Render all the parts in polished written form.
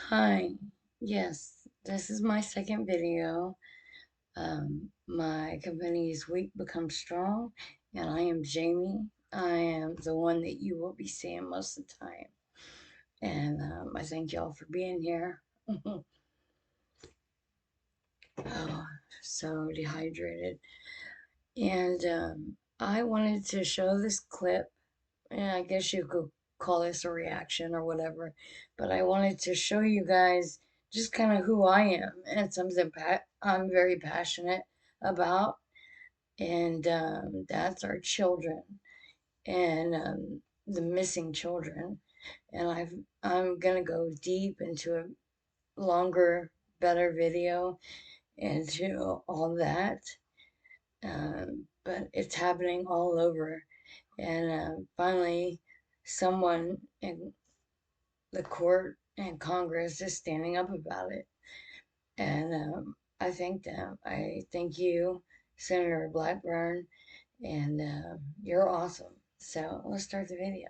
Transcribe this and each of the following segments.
Hi, yes, this is my second video. My company's weak becomes strong, and I am Jamie. I am the one that you will be seeing most of the time. And I thank y'all for being here. Oh, so dehydrated. And I wanted to show this clip, and I guess you could call this a reaction or whatever, but I wanted to show you guys just kind of who I am and something I'm very passionate about, and that's our children and the missing children. And I'm gonna go deep into a longer, better video into all that, but it's happening all over. And finally, someone in the court and Congress is standing up about it. And I thank them. I thank you, Senator Blackburn, and you're awesome. So let's start the video.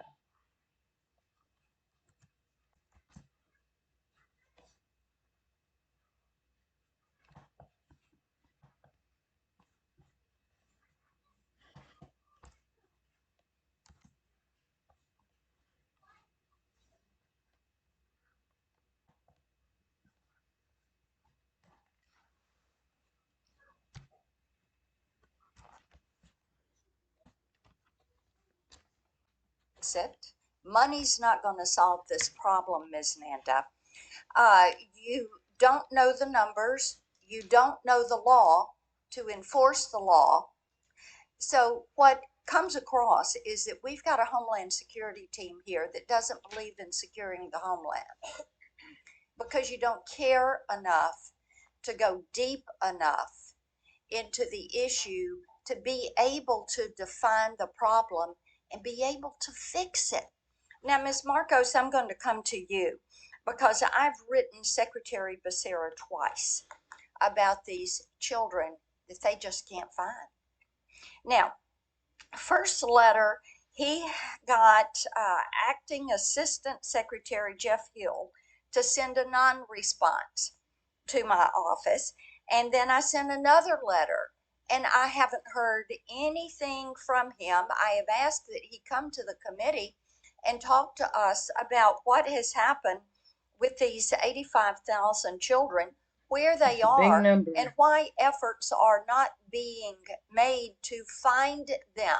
It. Money's not going to solve this problem, Ms. Nanda. You don't know the numbers. You don't know the law to enforce the law. So what comes across is that we've got a Homeland Security team here that doesn't believe in securing the homeland because you don't care enough to go deep enough into the issue to be able to define the problem and be able to fix it. Now, Ms. Marcos, I'm going to come to you because I've written Secretary Becerra twice about these children that they just can't find. Now, first letter, he got Acting Assistant Secretary Jeff Hill to send a non-response to my office. And then I sent another letter and I haven't heard anything from him. I have asked that he come to the committee and talk to us about what has happened with these 85,000 children, where they It's a big are, number. and why efforts are not being made to find them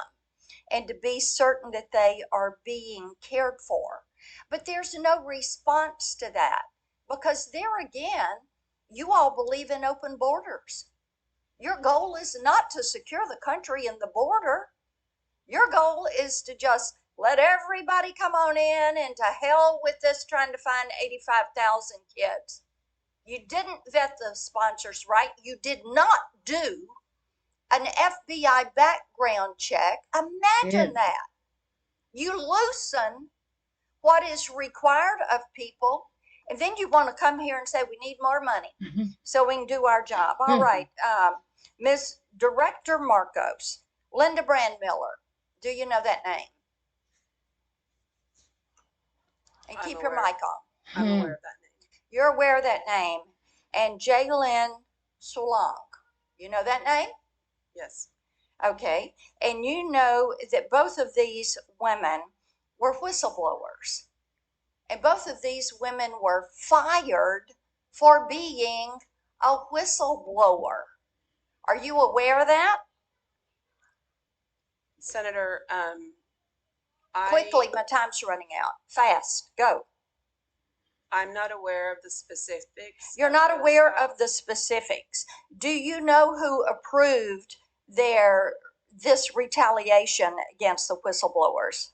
and to be certain that they are being cared for. But there's no response to that because there again, you all believe in open borders. Your goal is not to secure the country and the border. Your goal is to just let everybody come on in and to hell with this trying to find 85,000 kids. You didn't vet the sponsors right. You did not do an FBI background check. Imagine that. You loosen what is required of people, and then you want to come here and say we need more money so we can do our job. All right, Ms. Director Marcos, Linda Brandmiller, do you know that name? And keep your mic on. I'm aware of that name. You're aware of that name. And Jaylyn Solang, you know that name? Yes. Okay, and you know that both of these women were whistleblowers. And both of these women were fired for being a whistleblower. Are you aware of that? Senator, Quickly, my time's running out. Fast, go. I'm not aware of the specifics. You're not aware of the specifics. Do you know who approved this retaliation against the whistleblowers?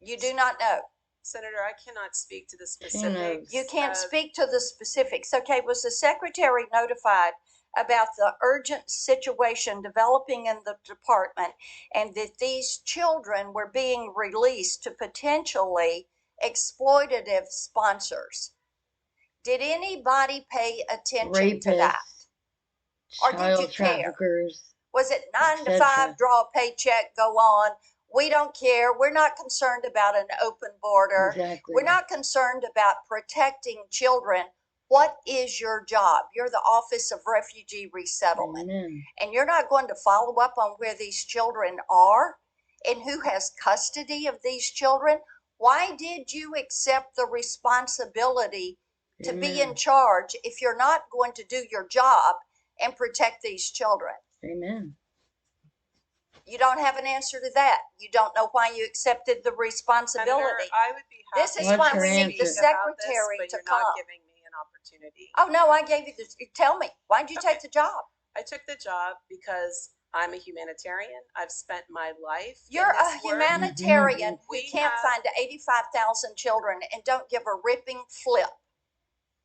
You do not know. Senator, I cannot speak to the specifics. You can't speak to the specifics. Okay, was the secretary notified about the urgent situation developing in the department and that these children were being released to potentially exploitative sponsors? Did anybody pay attention to that? Or did you care? Traffickers, Was it 9 to 5, draw a paycheck, go on? We don't care. We're not concerned about an open border. We're Exactly. not concerned about protecting children. What is your job? You're the Office of Refugee Resettlement. Amen. And you're not going to follow up on where these children are and who has custody of these children. Why did you accept the responsibility to be in Amen. charge if you're not going to do your job and protect these children? Amen. You don't have an answer to that. You don't know why you accepted the Senator, responsibility. I would be This happy is What's why to your we need the speak answer? about this, secretary but to you're not come. giving me an opportunity. Oh, no, I gave you this. Tell me, why did you take the job? I took the job because I'm a humanitarian. I've spent my life You're in this a work. humanitarian who We can't have find 85,000 children and don't give a ripping flip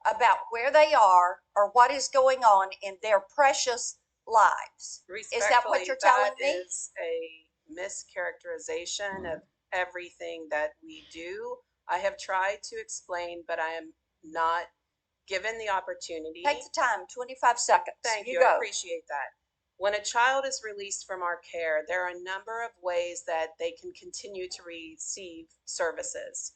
about where they are or what is going on in their precious lives. Is that what respectfully, you're telling that me? is a mischaracterization of everything that we do. I have tried to explain, but I am not given the opportunity. Take the time, 25 seconds. Thank you. Go. I appreciate that. When a child is released from our care, there are a number of ways that they can continue to receive services.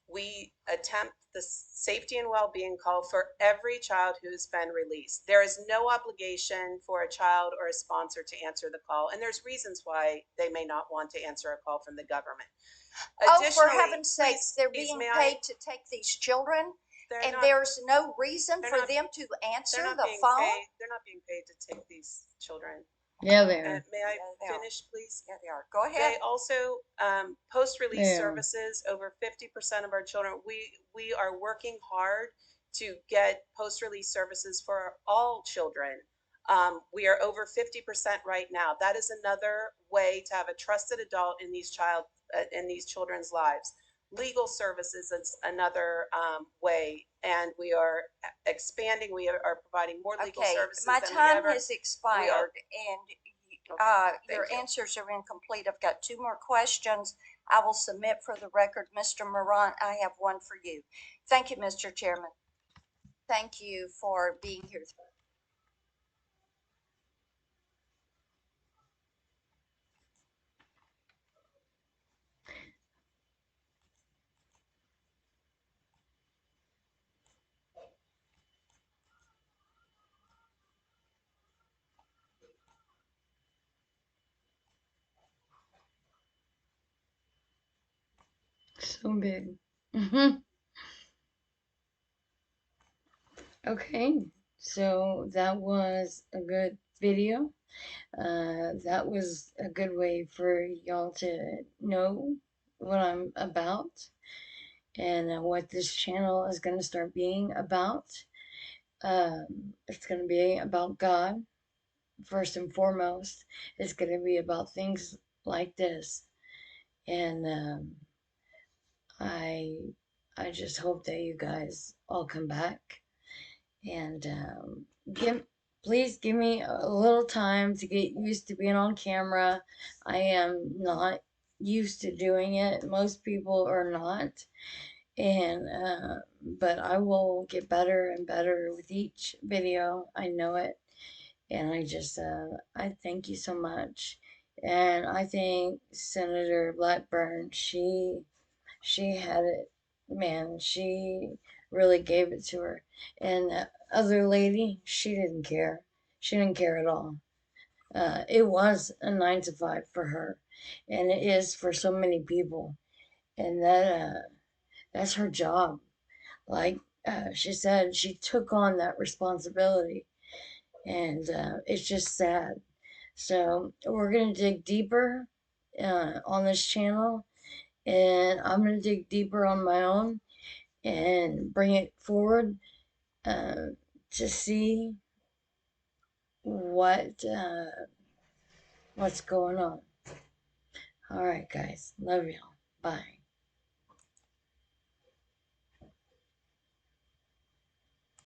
We attempt the safety and well-being call for every child who's been released. There is no obligation for a child or a sponsor to answer the call, and there's reasons why they may not want to answer a call from the government. Oh, for heaven's sakes, they're being paid to take these children, and there's no reason for them to answer the phone? They're not being paid to take these children. Yeah, they are. May I finish, please? Yeah, they are. Go ahead. They also post-release Yeah. services. Over 50% of our children. We are working hard to get post-release services for all children. We are over 50% right now. That is another way to have a trusted adult in these children's lives. Legal services is another way, and we are expanding. We are providing more legal services. My than time we ever. has expired, and your answers are incomplete. I've got two more questions. I will submit for the record. Mr. Morant, I have one for you. Thank you, Mr. Chairman. Thank you for being here. So big. Okay, so that was a good video. That was a good way for y'all to know what I'm about and what this channel is going to start being about. It's going to be about God first and foremost. It's going to be about things like this, and I I just hope that you guys all come back and give please give me a little time to get used to being on camera. I am not used to doing it. Most people are not, and but I will get better and better with each video. I know it, and I thank you so much, and I think Senator Blackburn, she had it, man. She really gave it to her. And the other lady, she didn't care. She didn't care at all. It was a 9 to 5 for her, and it is for so many people. And that's her job. Like she said, she took on that responsibility, and it's just sad. So we're gonna dig deeper on this channel, and I'm gonna dig deeper on my own and bring it forward uh, to see what's going on. All right, guys, love y'all. Bye.